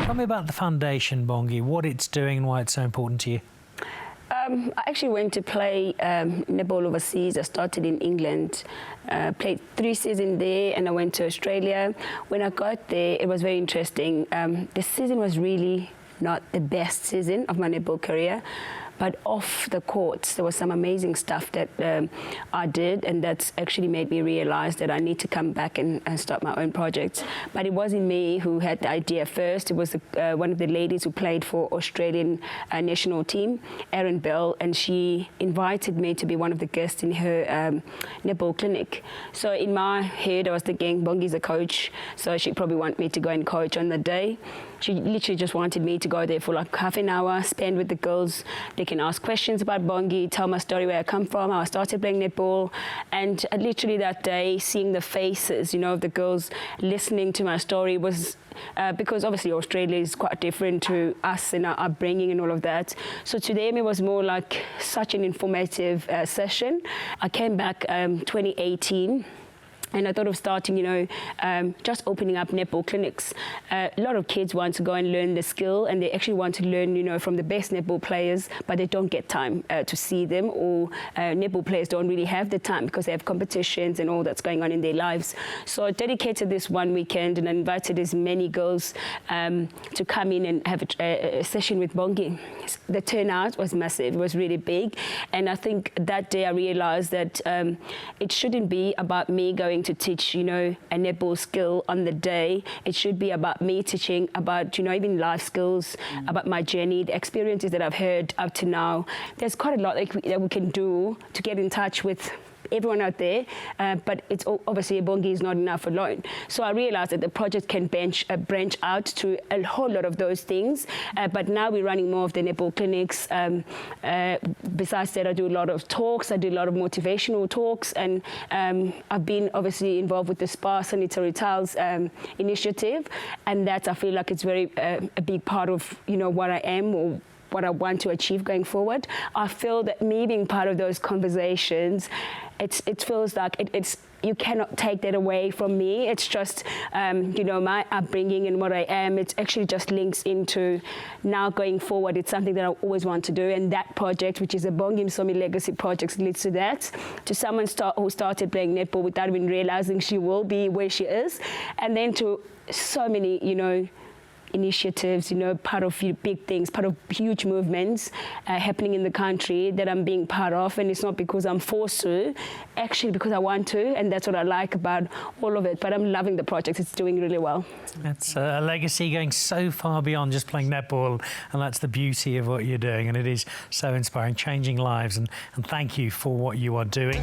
Tell me about the foundation, Bongi, what it's doing and why it's so important to you. I actually went to play netball overseas. I started in England, played 3 seasons there, and I went to Australia. When I got there, it was very interesting. The season was really not the best season of my netball career, but off the courts, there was some amazing stuff that I did, and that's actually made me realize that I need to come back and start my own projects. But it wasn't me who had the idea first. It was one of the ladies who played for Australian national team, Erin Bell, and she invited me to be one of the guests in her netball clinic. So in my head, I was thinking, Bongi's a coach, so she probably wanted me to go and coach on the day. She literally just wanted me to go there for like half an hour, spend with the girls. They can ask questions about Bongi, tell my story, where I come from, how I started playing netball. And literally that day, seeing the faces, you know, of the girls listening to my story was, because obviously Australia is quite different to us and our upbringing and all of that. So to them, it was more like such an informative session. I came back 2018. And I thought of starting, you know, just opening up netball clinics. A lot of kids want to go and learn the skill, and they actually want to learn, you know, from the best netball players, but they don't get time to see them, or netball players don't really have the time because they have competitions and all that's going on in their lives. So I dedicated this one weekend and I invited as many girls to come in and have a session with Bongi. The turnout was massive, it was really big. And I think that day I realized that it shouldn't be about me going to teach, you know, a netball skill on the day. It should be about me teaching about, you know, even life skills, about my journey, the experiences that I've heard up to now. There's quite a lot that we can do to get in touch with everyone out there, but it's obviously Bongi is not enough alone. So I realized that the project can branch out to a whole lot of those things, but now we're running more of the netball clinics. Besides that, I do a lot of talks, I do a lot of motivational talks, and I've been obviously involved with the Spa Sanitary Tiles initiative, and that I feel like it's very a big part of, you know, what I am or what I want to achieve going forward. I feel that me being part of those conversations, it feels like it's you cannot take that away from me. It's just, you know, my upbringing and what I am. It actually just links into now going forward. It's something that I always want to do, and that project, which is a Bongi Msomi legacy project, leads to that. To someone who started playing netball without even realizing she will be where she is, and then to so many, you know, initiatives, you know, part of big things, part of huge movements happening in the country that I'm being part of. And it's not because I'm forced to, actually because I want to, and that's what I like about all of it. But I'm loving the project, it's doing really well. It's a legacy going so far beyond just playing netball, and that's the beauty of what you're doing, and it is so inspiring, changing lives, and thank you for what you are doing.